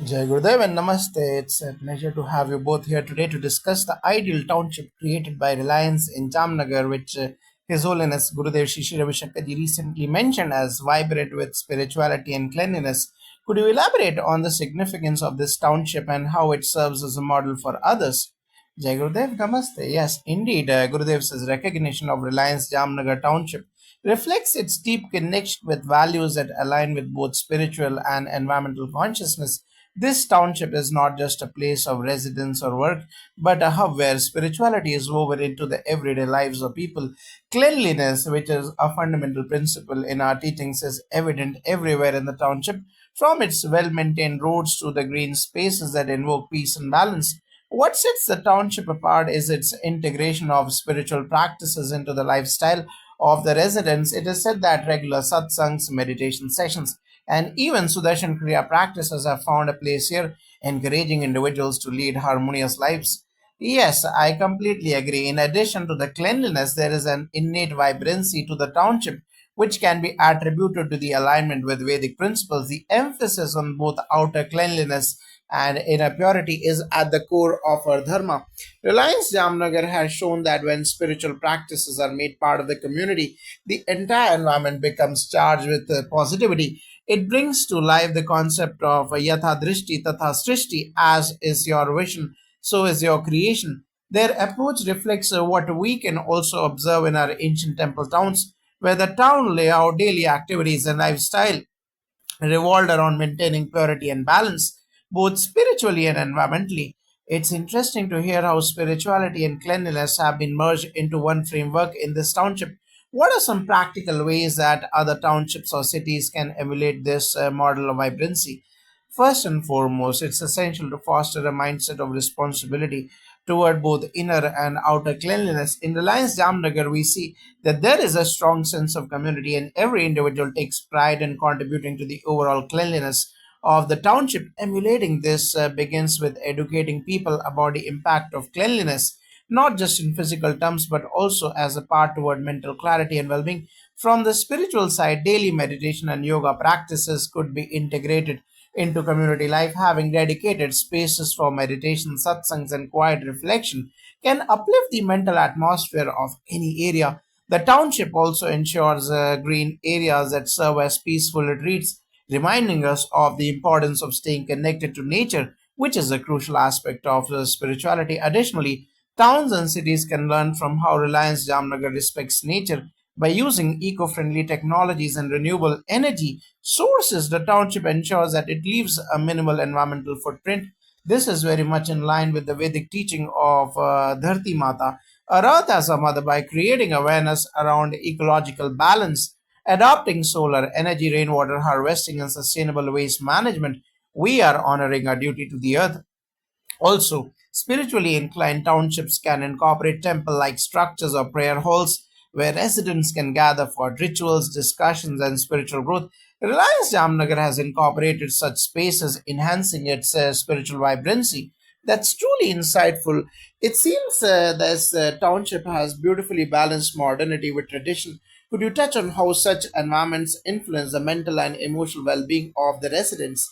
Jai Gurudev and Namaste. It's a pleasure to have you both here today to discuss the ideal township created by Reliance in Jamnagar, which His Holiness Gurudev Shishi Ravi Shankarji recently mentioned as vibrant with spirituality and cleanliness. Could you elaborate on the significance of this township and how it serves as a model for others? Jai Gurudev, Namaste. Yes, indeed, Gurudev's recognition of Reliance Jamnagar township reflects its deep connection with values that align with both spiritual and environmental consciousness. This township is not just a place of residence or work, but a hub where spirituality is woven into the everyday lives of people. Cleanliness, which is a fundamental principle in our teachings, is evident everywhere in the township, from its well maintained roads to the green spaces that invoke peace and balance. What sets the township apart is its integration of spiritual practices into the lifestyle of the residents. It is said that regular satsangs, meditation sessions, and even Sudarshan Kriya practices have found a place here, encouraging individuals to lead harmonious lives. Yes, I completely agree. In addition to the cleanliness, there is an innate vibrancy to the township, which can be attributed to the alignment with Vedic principles. The emphasis on both outer cleanliness and inner purity is at the core of our dharma. Reliance Jamnagar has shown that when spiritual practices are made part of the community, the entire environment becomes charged with positivity. It brings to life the concept of yatha drishti tatha srishti, as is your vision, so is your creation. Their approach reflects what we can also observe in our ancient temple towns, where the town layout, daily activities, and lifestyle revolved around maintaining purity and balance, both spiritually and environmentally. It's interesting to hear how spirituality and cleanliness have been merged into one framework in this township. What are some practical ways that other townships or cities can emulate this model of vibrancy? First and foremost, it's essential to foster a mindset of responsibility toward both inner and outer cleanliness. In Reliance Jamnagar, we see that there is a strong sense of community, and every individual takes pride in contributing to the overall cleanliness of the township. Emulating this begins with educating people about the impact of cleanliness, not just in physical terms, but also as a part toward mental clarity and well being. From the spiritual side, daily meditation and yoga practices could be integrated into community life. Having dedicated spaces for meditation, satsangs, and quiet reflection can uplift the mental atmosphere of any area. The township also ensures green areas that serve as peaceful retreats, reminding us of the importance of staying connected to nature, which is a crucial aspect of spirituality. Additionally, towns and cities can learn from how Reliance Jamnagar respects nature by using eco friendly technologies and renewable energy sources. The township ensures that it leaves a minimal environmental footprint. This is very much in line with the Vedic teaching of Dharti Mata, or Earth as a mother, by creating awareness around ecological balance, adopting solar energy, rainwater harvesting, and sustainable waste management. We are honoring our duty to the earth. Also, spiritually inclined townships can incorporate temple like structures or prayer halls where residents can gather for rituals, discussions, and spiritual growth. Reliance Jamnagar has incorporated such spaces, enhancing its spiritual vibrancy. That's truly insightful. It seems this township has beautifully balanced modernity with tradition. Could you touch on how such environments influence the mental and emotional well being of the residents?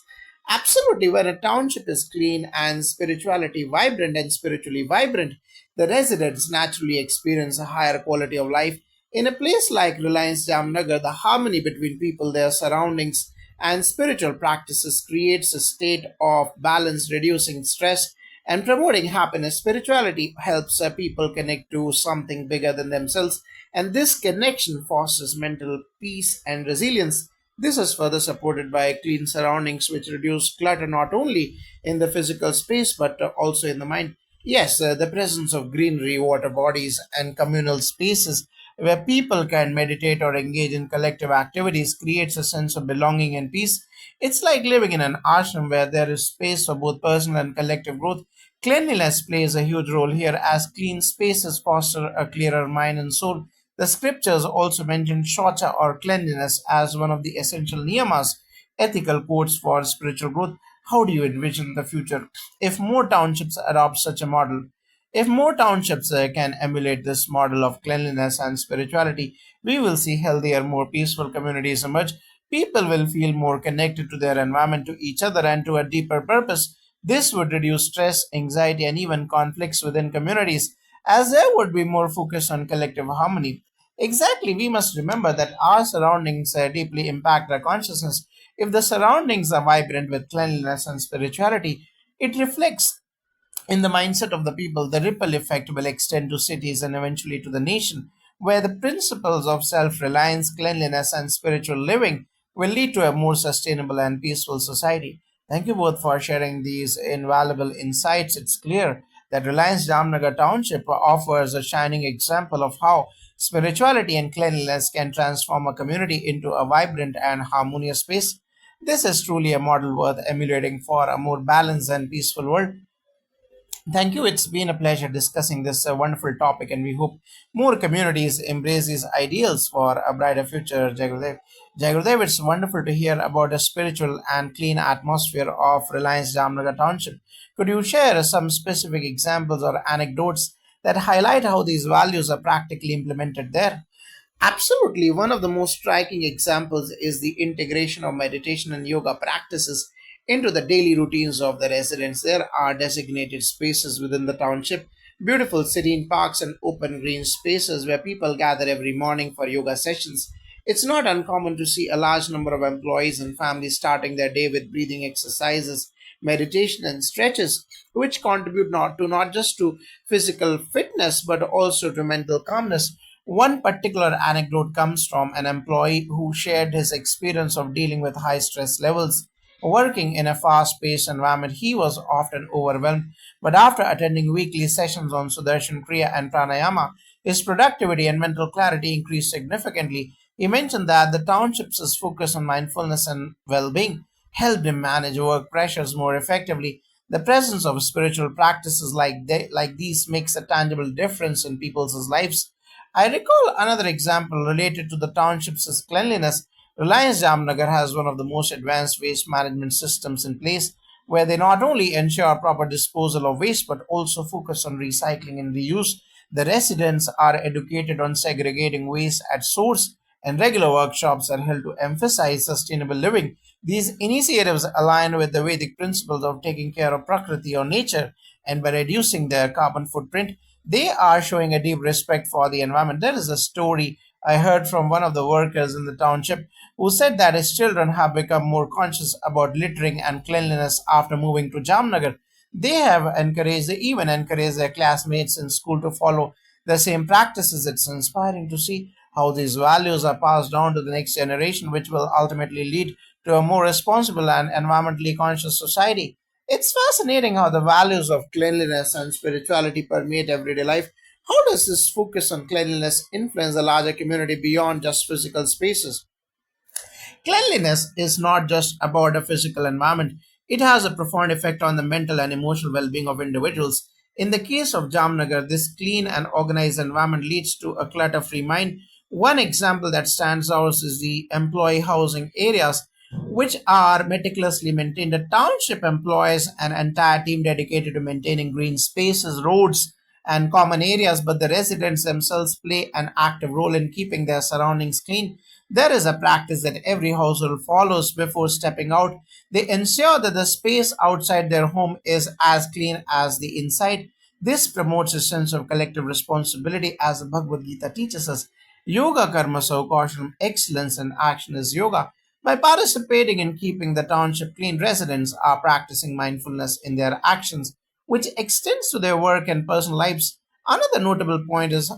Absolutely, when a township is clean and spirituality vibrant and spiritually vibrant, the residents naturally experience a higher quality of life. In a place like Reliance Jamnagar, the harmony between people, their surroundings, and spiritual practices creates a state of balance, reducing stress and promoting happiness. Spirituality helps people connect to something bigger than themselves, and this connection fosters mental peace and resilience. This is further supported by clean surroundings, which reduce clutter not only in the physical space but also in the mind. Yes, the presence of greenery, water bodies, and communal spaces where people can meditate or engage in collective activities creates a sense of belonging and peace. It's like living in an ashram where there is space for both personal and collective growth. Cleanliness plays a huge role here, as clean spaces foster a clearer mind and soul. The scriptures also mention shocha or cleanliness as one of the essential niyamas, ethical codes for spiritual growth. How do you envision the future if more townships adopt such a model? If more townships can emulate this model of cleanliness and spirituality, we will see healthier, more peaceful communities emerge. People will feel more connected to their environment, to each other, and to a deeper purpose. This would reduce stress, anxiety, and even conflicts within communities, as there would be more focus on collective harmony. Exactly, we must remember that our surroundings deeply impact our consciousness. If the surroundings are vibrant with cleanliness and spirituality, it reflects in the mindset of the people. The ripple effect will extend to cities and eventually to the nation, where the principles of self reliance, cleanliness, and spiritual living will lead to a more sustainable and peaceful society. Thank you both for sharing these invaluable insights. It's clear that Reliance Jamnagar Township offers a shining example of how spirituality and cleanliness can transform a community into a vibrant and harmonious space. This is truly a model worth emulating for a more balanced and peaceful world. Thank you. It's been a pleasure discussing this wonderful topic, and we hope more communities embrace these ideals for a brighter future. Jagudev. Jagudev, it's wonderful to hear about the spiritual and clean atmosphere of Reliance Jamnagar Township. Could you share some specific examples or anecdotes that highlight how these values are practically implemented there? Absolutely. One of the most striking examples is the integration of meditation and yoga practices into the daily routines of the residents. There are designated spaces within the township, beautiful serene parks, and open green spaces where people gather every morning for yoga sessions. It's not uncommon to see a large number of employees and families starting their day with breathing exercises, meditation, and stretches, which contribute not just to physical fitness but also to mental calmness. One particular anecdote comes from an employee who shared his experience of dealing with high stress levels. Working in a fast paced environment, he was often overwhelmed, but after attending weekly sessions on Sudarshan Kriya and Pranayama, his productivity and mental clarity increased significantly. He mentioned that the township's focus on mindfulness and well being helped him manage work pressures more effectively. The presence of spiritual practices like these makes a tangible difference in people's lives. I recall another example related to the township's cleanliness. Reliance Jamnagar has one of the most advanced waste management systems in place, where they not only ensure proper disposal of waste but also focus on recycling and reuse. The residents are educated on segregating waste at source, and regular workshops are held to emphasize sustainable living. These initiatives align with the Vedic principles of taking care of Prakriti or nature, and by reducing their carbon footprint, they are showing a deep respect for the environment. There is a story I heard from one of the workers in the township who said that his children have become more conscious about littering and cleanliness after moving to Jamnagar. They even encouraged their classmates in school to follow the same practices. It's inspiring to see how these values are passed down to the next generation, which will ultimately lead to a more responsible and environmentally conscious society. It's fascinating how the values of cleanliness and spirituality permeate everyday life. How does this focus on cleanliness influence the larger community beyond just physical spaces? Cleanliness is not just about a physical environment, it has a profound effect on the mental and emotional well being of individuals. In the case of Jamnagar, this clean and organized environment leads to a clutter free mind. One example that stands out is the employee housing areas, which are meticulously maintained. The township employs an entire team dedicated to maintaining green spaces, roads, and common areas, but the residents themselves play an active role in keeping their surroundings clean. There is a practice that every household follows before stepping out. They ensure that the space outside their home is as clean as the inside. This promotes a sense of collective responsibility, as the Bhagavad Gita teaches us. Yoga karma saukashram, excellence in action is yoga. By participating in keeping the township clean, residents are practicing mindfulness in their actions, which extends to their work and personal lives. Another notable point is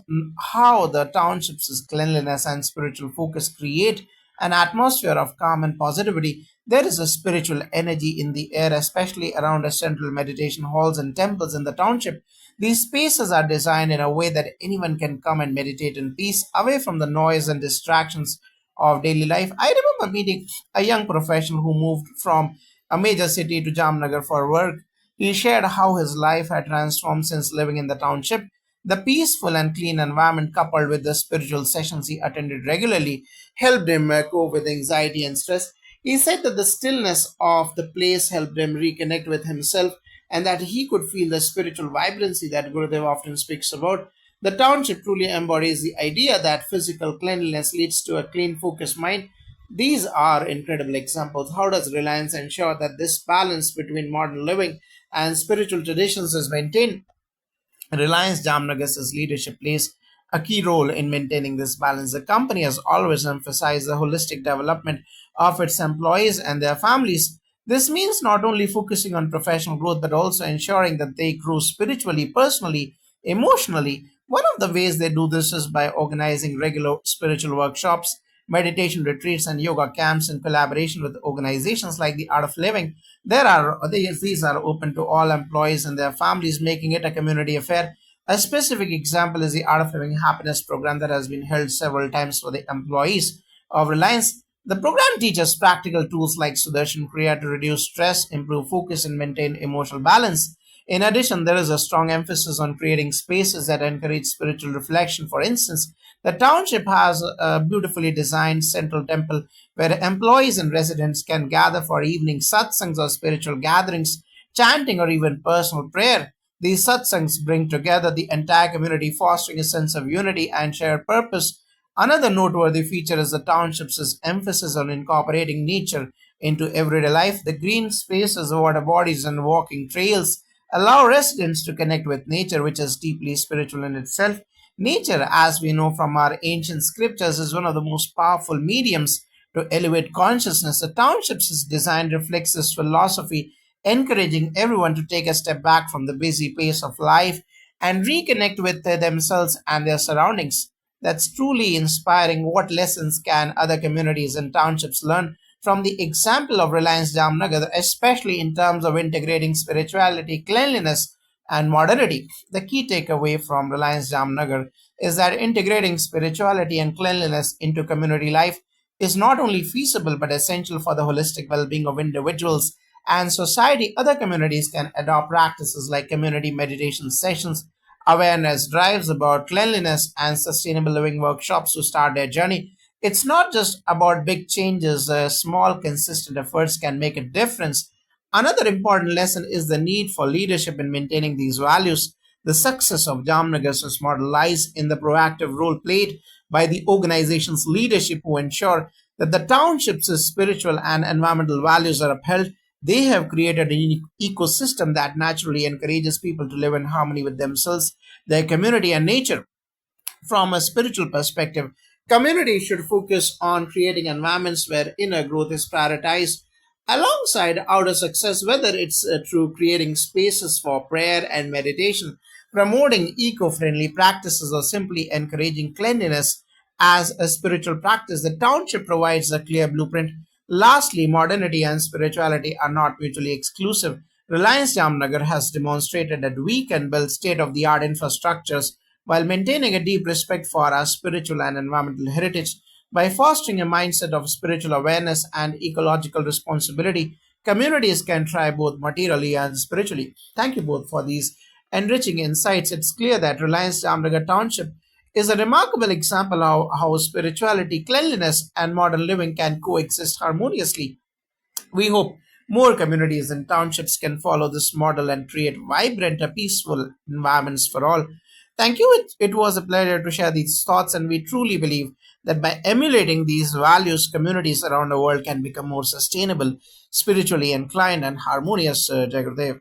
how the township's cleanliness and spiritual focus create an atmosphere of calm and positivity. There is a spiritual energy in the air, especially around the central meditation halls and temples in the township. These spaces are designed in a way that anyone can come and meditate in peace, away from the noise and distractions of daily life. I remember meeting a young professional who moved from a major city to Jamnagar for work. He shared how his life had transformed since living in the township. The peaceful and clean environment, coupled with the spiritual sessions he attended regularly, helped him cope with anxiety and stress. He said that the stillness of the place helped him reconnect with himself and that he could feel the spiritual vibrancy that Gurudev often speaks about. The township truly embodies the idea that physical cleanliness leads to a clean, focused mind. These are incredible examples. How does Reliance ensure that this balance between modern living and spiritual traditions is maintained? Reliance Jamnagar's leadership plays a key role in maintaining this balance. The company has always emphasized the holistic development of its employees and their families. This means not only focusing on professional growth but also ensuring that they grow spiritually, personally, emotionally. One of the ways they do this is by organizing regular spiritual workshops, meditation retreats, and yoga camps in collaboration with organizations like the Art of Living. These are open to all employees and their families, making it a community affair. A specific example is the Art of Living Happiness program that has been held several times for the employees of Reliance. The program teaches practical tools like Sudarshan Kriya to reduce stress, improve focus, and maintain emotional balance. In addition, there is a strong emphasis on creating spaces that encourage spiritual reflection. For instance, the township has a beautifully designed central temple where employees and residents can gather for evening satsangs or spiritual gatherings, chanting, or even personal prayer. These satsangs bring together the entire community, fostering a sense of unity and shared purpose. Another noteworthy feature is the township's emphasis on incorporating nature into everyday life. The green spaces, water bodies, and walking trails allow residents to connect with nature, which is deeply spiritual in itself. Nature, as we know from our ancient scriptures, is one of the most powerful mediums to elevate consciousness. The township's design reflects this philosophy, encouraging everyone to take a step back from the busy pace of life and reconnect with themselves and their surroundings. That's truly inspiring. What lessons can other communities and townships learn from the example of Reliance Jamnagar, especially in terms of integrating spirituality, cleanliness, and modernity? The key takeaway from Reliance Jamnagar is that integrating spirituality and cleanliness into community life is not only feasible but essential for the holistic well being of individuals and society. Other communities can adopt practices like community meditation sessions, awareness drives about cleanliness, and sustainable living workshops to start their journey. It's not just about big changes, small, consistent efforts can make a difference. Another important lesson is the need for leadership in maintaining these values. The success of Jamnagar's model lies in the proactive role played by the organization's leadership who ensure that the township's spiritual and environmental values are upheld. They have created an ecosystem that naturally encourages people to live in harmony with themselves, their community, and nature. From a spiritual perspective, communities should focus on creating environments where inner growth is prioritized alongside outer success, whether it's through creating spaces for prayer and meditation, promoting eco friendly practices, or simply encouraging cleanliness as a spiritual practice. The township provides a clear blueprint. Lastly, modernity and spirituality are not mutually exclusive. Reliance Jamnagar has demonstrated that we can build state of the art infrastructures while maintaining a deep respect for our spiritual and environmental heritage. By fostering a mindset of spiritual awareness and ecological responsibility, communities can thrive both materially and spiritually. Thank you both for these enriching insights. It's clear that Reliance Jamnagar Township is a remarkable example of how spirituality, cleanliness, and modern living can coexist harmoniously. We hope more communities and townships can follow this model and create vibrant and peaceful environments for all. Thank you. It was a pleasure to share these thoughts, and we truly believe that by emulating these values, communities around the world can become more sustainable, spiritually inclined, and harmonious. Jagrudev.